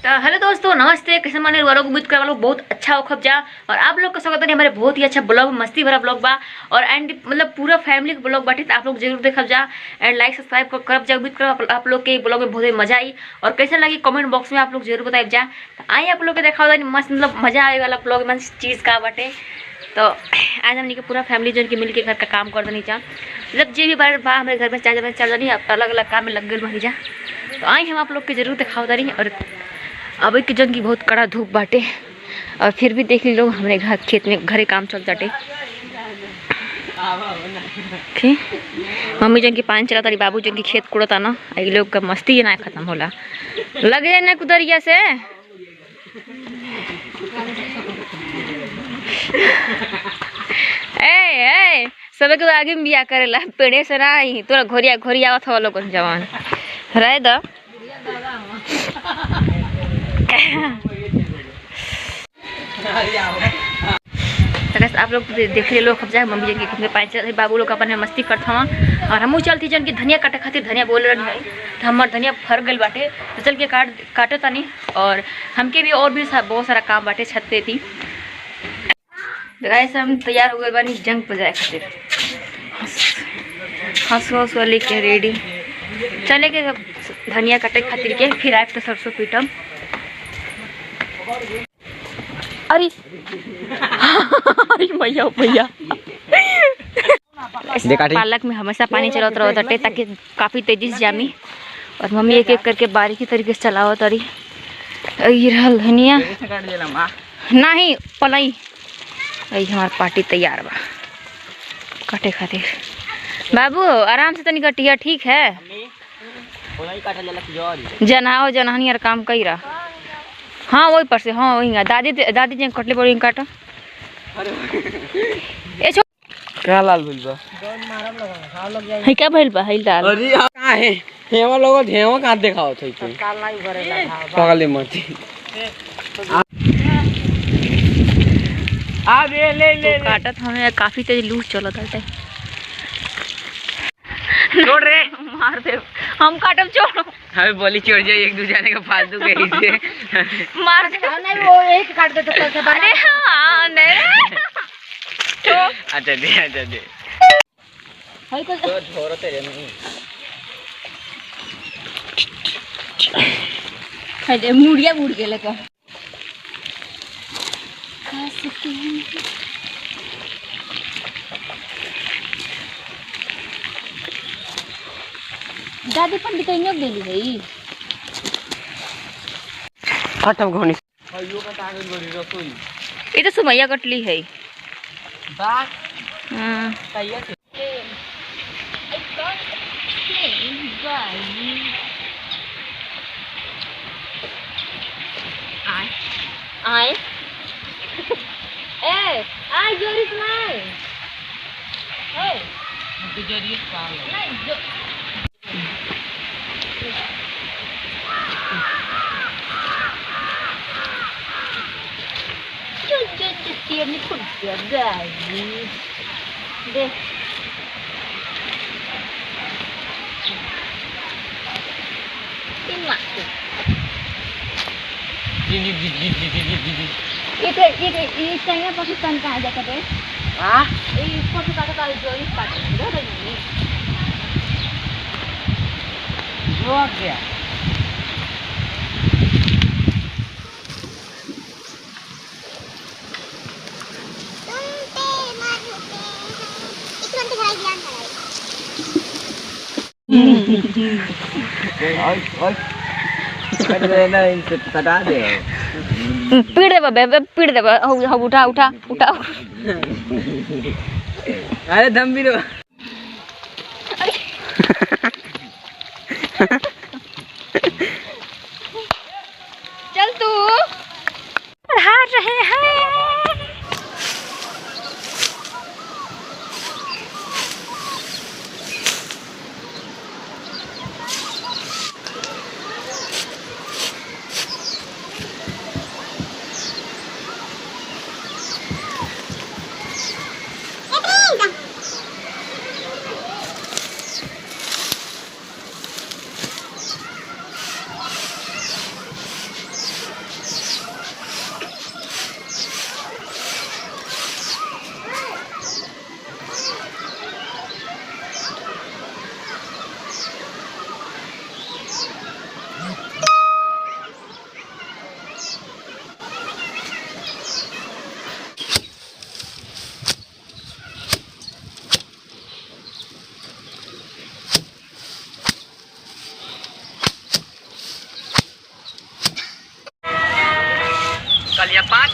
तो हेलो दोस्तों, नमस्ते। कैसे माने वालों को उम्मीद कर वालों बहुत अच्छा हो खब जा। और आप लोग का स्वागत है हमारे बहुत ही अच्छा ब्लॉग, मस्ती भरा ब्लॉग बा। और एंड मतलब पूरा फैमिली का ब्लॉग बाटे, तो आप लोग जरूर देखब जा एंड लाइक सब्सक्राइब करब जा। उम्मीद कर आप लोग के ब्लॉग में बहुत मजा आई और कैसे लगी कमेंट बॉक्स में आप लोग जरूर बताइए जा। तो आइए आप लोग के देखा मस्त मतलब मजा आए वाला ब्लॉग में चीज़ का बाटे। तो आज हमने के पूरा फैमिली जो कि मिल के घर का काम कर देनी जा, मतलब जे भी बार बा हमारे घर में चल जानी अलग अलग काम में लग गए बनी जा। तो आई हम आप लोग के जरूर दिखाओ दारी। और अभी के जन की बहुत कड़ा धूप बाटे और फिर भी देख ली लोग हमारे घर खेत में घरे काम चल जाटे। मम्मी जन की पानी चला तारी, बाबू जन की खेत कुड़ता ना, ये लोग का मस्ती ना खत्म होला। लग जाए ना कुदरिया से ए सबके तो आगे में बिया करेला पेड़े से ना ही तोरा घोरिया घोरिया आवत हो लोग जवान रह द। आप लोग देख रहे लोग जाए मम्मी जन के पानी चल, बाबू लोग अपन मस्ती करता हूँ और हमू चलती जन की धनिया काटे खातिर धनिया बोल रही है। तो हमार धनिया फर गल बाटे, तो चल के काटे तानी। और हमके भी और भी बहुत सारा काम बाटे छत पे थी। ऐसे हम तैयार हो गए बानी जंग पर जाए खातिर। हंस वाले के रेडी चले के धनिया काटे खातिर के, फिर आए तो सरसों पीटम। अरे भैया भैया पालक में हमेशा पानी चलाते रहो तटे ताकि काफी तेजी से जामी। और मम्मी एक एक करके बारीकी तरीके से चलाओ तारी। ये रहल धनिया नहीं पलाई, हमार पार्टी तैयार बा काटे खातिर। बाबू आराम से तनी कटिया, ठीक है? जनाओ जनानी यार काम कई रहा। हाँ वही पर से, हाँ वही दादी जी कटले पड़ी काटा। ए छो क्या लाल भइल बा है क्या भइल बा है लाल। अरे का है हेवा लोग धेवा का देखाओ छै के काल नहीं भरेला पगले मती आ ले काटत हमें काफी तेज लू चलत है। छोड़ रे मार दे हम काटब, छोड़ हमें बोली छोड़ जाए एक दूसरे का फालतू के हिस्से मार दे नहीं वो एक काट दे तो चलते। अरे हां नहीं अच्छा दे है तो छोड़ तेरे नहीं है दे मुड़िया मुड़ के लेकर दादी पंडित गेली है खत्म घोनी यो का कागज बड़ी रसोई ये तो सुमैया कटली है बात हां सही है। आए ए आई जोरिस नहीं ए गुजरिए पाल नहीं जो अपनी खुद गाई देख ये चाहिए पाकिस्तान कहाँ जाकर है? हाँ ये फोटो काटा जो इस काटे दो नहीं जो आ गया कटा दे पीड़ दे बे पीड़ दे हम उठा उठा उठा। अरे दम भी लो चल तू हार रहे हैं।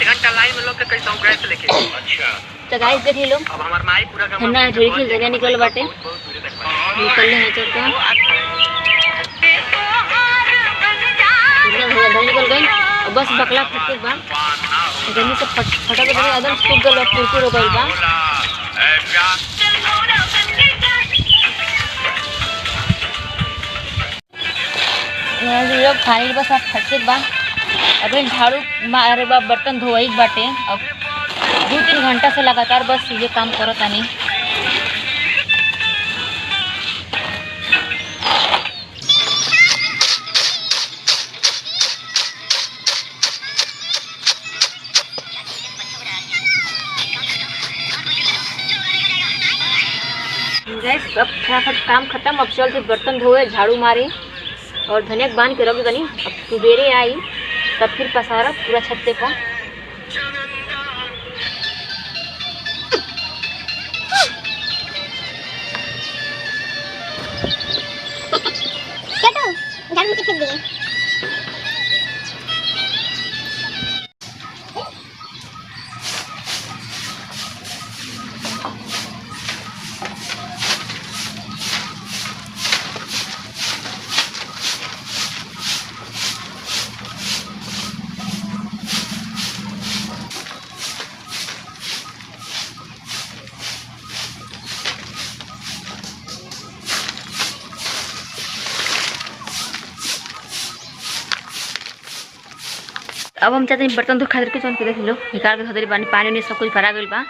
घंटा लाइन में लोग के कैसे गैस लेके। अच्छा तो गाइस देख लो अब हमार माई पूरा है ना थोड़ी सी जगह निकल बाटे निकल ले चलते हैं एकदम निकल गई और बस बकला फटके बा जल्दी से फटा के एकदम सूख गल कुरकुर हो गइल बा। लोग खाने बस फटके बा अभी झाड़ू मारे बा बर्तन धोई बाटे। अब 2-3 घंटा से लगातार बस ये काम करो तानी। गैस अब फटाफट काम खत्म। अब चल से बर्तन धोए झाड़ू मारे और धनिया बांध के रख दनी। अब सवेरे आई तब फिर पसारा पूरा छत्ते पर। अब हम चाहते हैं बर्तन धो खातिर के चल के देख लो निकाल के धोते पानी पानी नहीं सब कुछ भरा गई बा।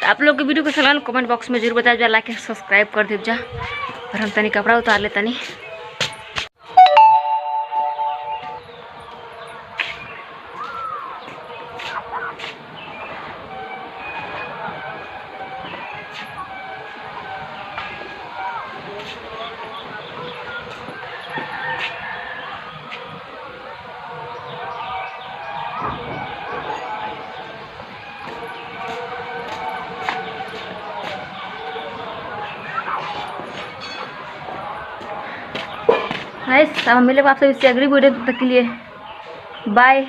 तो आप लोग के वीडियो को सलाह कमेंट बॉक्स में जरूर बताया जा लाइक सब्सक्राइब कर दीजिए जा। और हम तनी कपड़ा उतार ले तनी। गाइस अब मिलेगा आपसे इससे अगली वीडियो तक के लिए बाय।